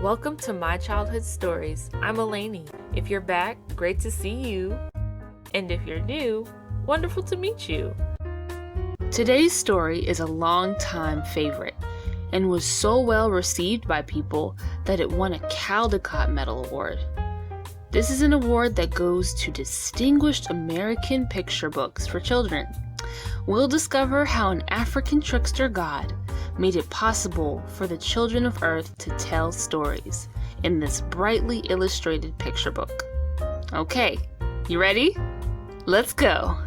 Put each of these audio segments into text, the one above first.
Welcome to My Childhood Stories. I'm Eleni. If you're back, great to see you. And if you're new, wonderful to meet you. Today's story is a long-time favorite and was so well received by people that it won a Caldecott Medal Award. This is an award that goes to distinguished American picture books for children. We'll discover how an African trickster god made it possible for the children of Earth to tell stories in this brightly illustrated picture book. Okay, you ready? Let's go!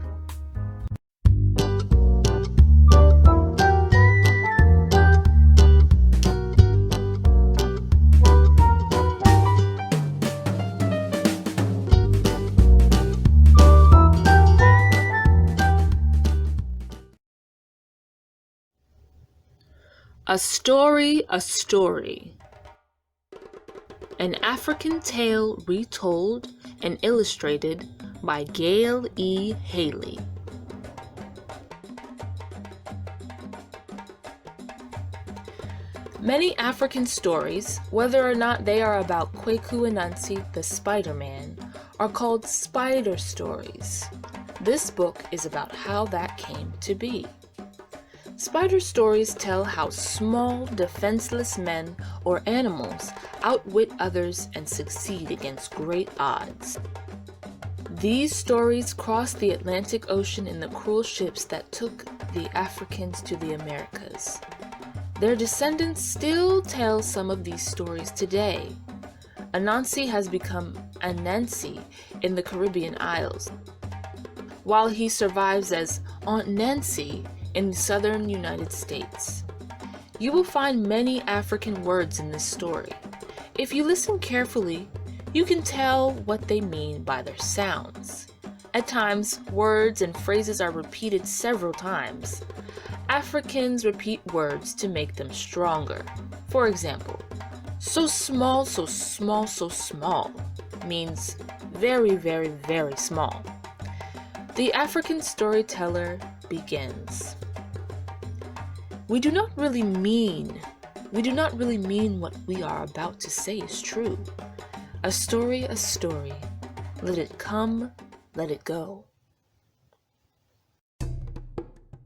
A story, a story. An African tale retold and illustrated by Gail E. Haley. Many African stories, whether or not they are about Kwaku Anansi, the Spider-Man, are called spider stories. This book is about how that came to be. Spider stories tell how small, defenseless men or animals outwit others and succeed against great odds. These stories crossed the Atlantic Ocean in the cruel ships that took the Africans to the Americas. Their descendants still tell some of these stories today. Anansi has become Anansi in the Caribbean Isles, while he survives as Aunt Nancy in the southern United States. You will find many African words in this story. If you listen carefully, you can tell what they mean by their sounds. At times, words and phrases are repeated several times. Africans repeat words to make them stronger. For example, so small, so small, so small means very, very, very small. The African storyteller begins. We do not really mean what we are about to say is true. A story, let it come, let it go.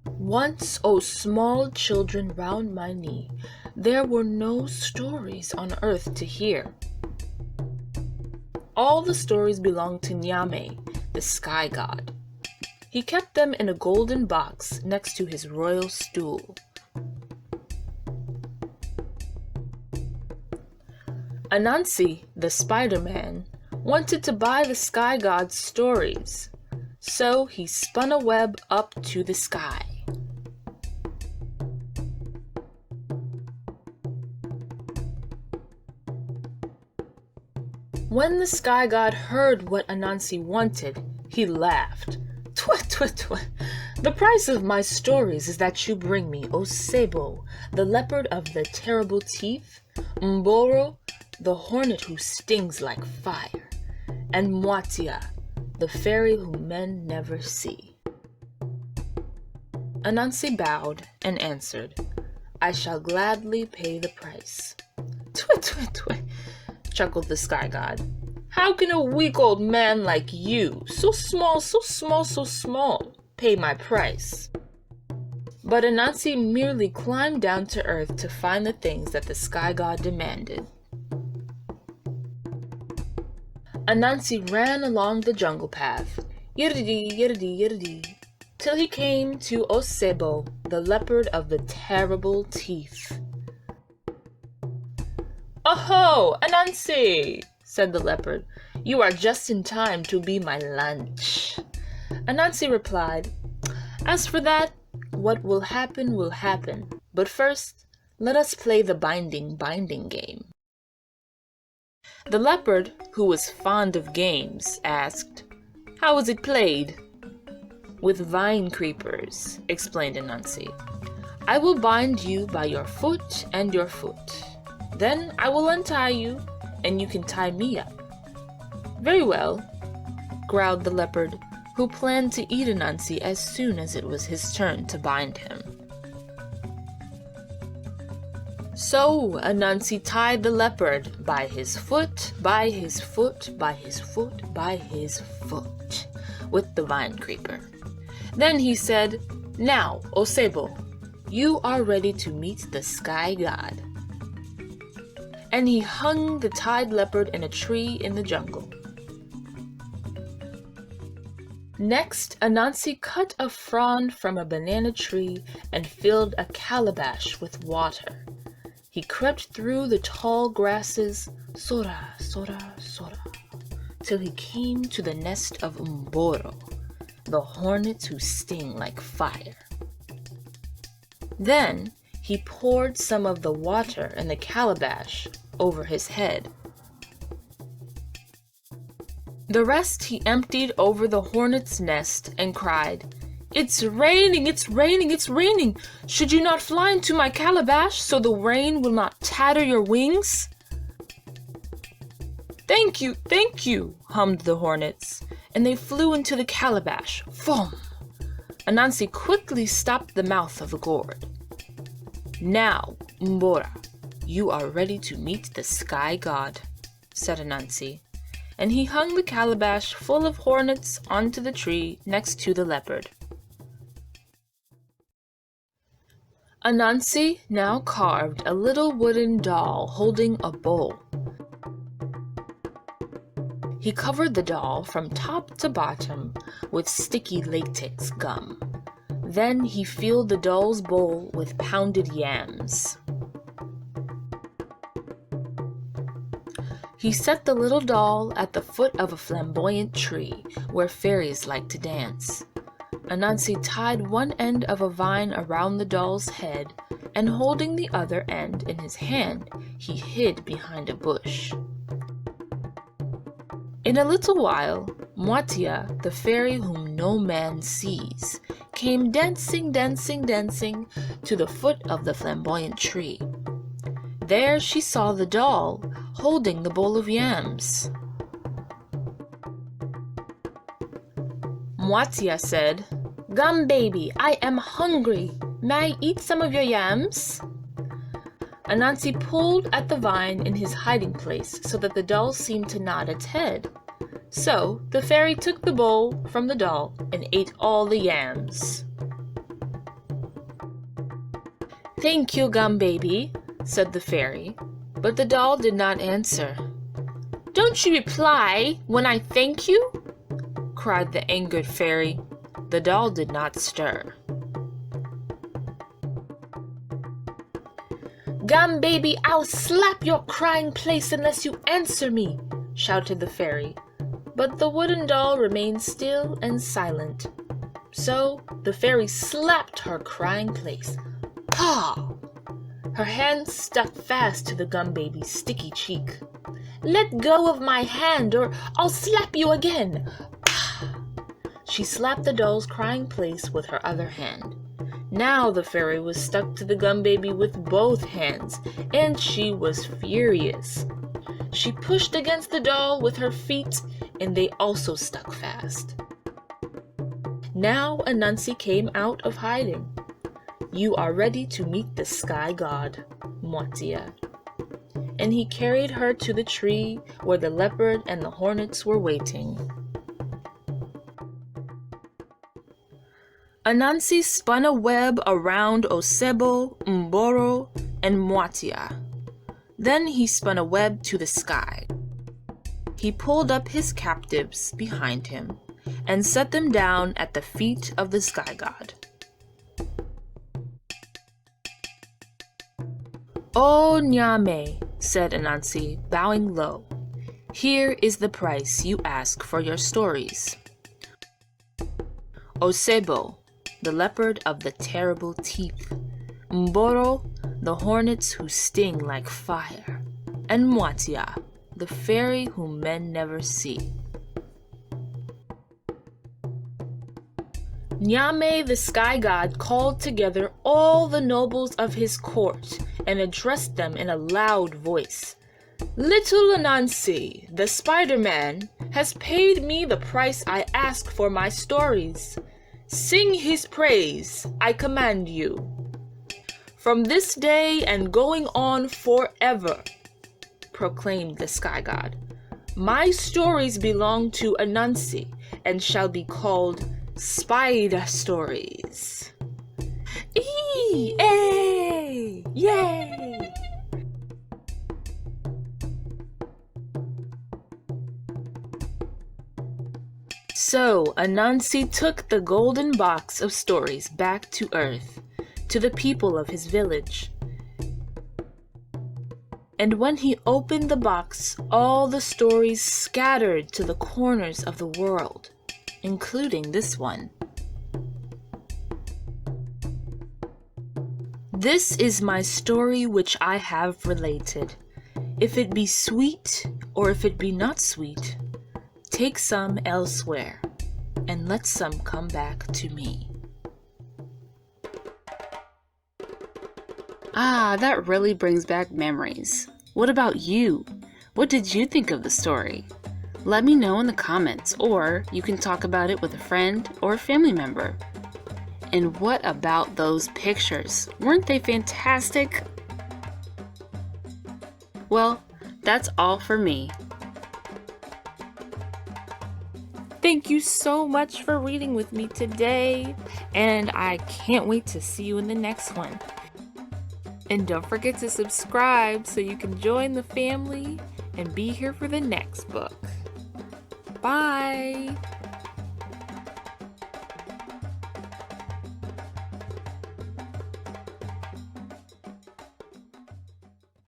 Once, O small children round my knee, there were no stories on earth to hear. All the stories belonged to Nyame, the sky god. He kept them in a golden box next to his royal stool. Anansi, the Spider-Man, wanted to buy the sky god's stories, so he spun a web up to the sky. When the sky god heard what Anansi wanted, he laughed. Twit, twit, twit. The price of my stories is that you bring me Osebo, the leopard of the terrible teeth, Mboro, the hornet who stings like fire, and Mwatia, the fairy whom men never see. Anansi bowed and answered, I shall gladly pay the price. Twit, twit, twit, chuckled the sky god. How can a weak old man like you, so small, pay my price? But Anansi merely climbed down to earth to find the things that the sky god demanded. Anansi ran along the jungle path, yiridi, till he came to Osebo, the leopard of the terrible teeth. "Oho, Anansi," said the leopard, "you are just in time to be my lunch." Anansi replied, "As for that, what will happen will happen, but first, let us play the binding game." The leopard, who was fond of games, asked, "How is it played?" "With vine creepers," explained Anansi. "I will bind you by your foot and your foot. Then I will untie you, and you can tie me up." "Very well," growled the leopard, who planned to eat Anansi as soon as it was his turn to bind him. So Anansi tied the leopard by his foot, by his foot, by his foot, by his foot, with the vine creeper. Then he said, "Now, Osebo, you are ready to meet the sky god." And he hung the tied leopard in a tree in the jungle. Next, Anansi cut a frond from a banana tree and filled a calabash with water. He crept through the tall grasses, sora, sora, sora, till he came to the nest of Umboro, the hornets who sting like fire. Then he poured some of the water in the calabash over his head. The rest he emptied over the hornet's nest and cried, "It's raining, it's raining, it's raining! Should you not fly into my calabash so the rain will not tatter your wings?" Thank you, hummed the hornets, and they flew into the calabash. Foom! Anansi quickly stopped the mouth of the gourd. "Now, Mbora, you are ready to meet the sky god," said Anansi, and he hung the calabash full of hornets onto the tree next to the leopard. Anansi now carved a little wooden doll holding a bowl. He covered the doll from top to bottom with sticky latex gum. Then he filled the doll's bowl with pounded yams. He set the little doll at the foot of a flamboyant tree where fairies like to dance. Anansi tied one end of a vine around the doll's head, and holding the other end in his hand, he hid behind a bush. In a little while, Mwatia, the fairy whom no man sees, came dancing, dancing, dancing to the foot of the flamboyant tree. There she saw the doll holding the bowl of yams. Mwatia said, "Gum baby, I am hungry. May I eat some of your yams?" Anansi pulled at the vine in his hiding place so that the doll seemed to nod its head. So the fairy took the bowl from the doll and ate all the yams. "Thank you, Gum baby," said the fairy, but the doll did not answer. "Don't you reply when I thank you?" cried the angered fairy. The doll did not stir. "Gum baby, I'll slap your crying place unless you answer me," shouted the fairy. But the wooden doll remained still and silent. So the fairy slapped her crying place. Paw! Her hand stuck fast to the Gum baby's sticky cheek. "Let go of my hand or I'll slap you again." She slapped the doll's crying place with her other hand. Now the fairy was stuck to the Gum baby with both hands, and she was furious. She pushed against the doll with her feet, and they also stuck fast. Now Anansi came out of hiding. "You are ready to meet the sky god, Mwatia." And he carried her to the tree where the leopard and the hornets were waiting. Anansi spun a web around Osebo, Mboro, and Mwatia. Then he spun a web to the sky. He pulled up his captives behind him and set them down at the feet of the sky god. "Oh, Nyame," said Anansi, bowing low. "Here is the price you ask for your stories. Osebo, the leopard of the terrible teeth. Mboro, the hornets who sting like fire. And Mwatia, the fairy whom men never see." Nyame, the sky god, called together all the nobles of his court and addressed them in a loud voice. "Little Anansi, the Spider-Man, has paid me the price I ask for my stories. Sing his praise, I command you." From this day and going on forever, proclaimed the sky god, my stories belong to Anansi and shall be called spider stories. Yay! Yay! So Anansi took the golden box of stories back to Earth, to the people of his village. And when he opened the box, all the stories scattered to the corners of the world, including this one. This is my story which I have related. If it be sweet, or if it be not sweet, take some elsewhere, and let some come back to me. Ah, that really brings back memories. What about you? What did you think of the story? Let me know in the comments, or you can talk about it with a friend or a family member. And what about those pictures? Weren't they fantastic? Well, that's all for me. Thank you so much for reading with me today, and I can't wait to see you in the next one. And don't forget to subscribe so you can join the family and be here for the next book. Bye!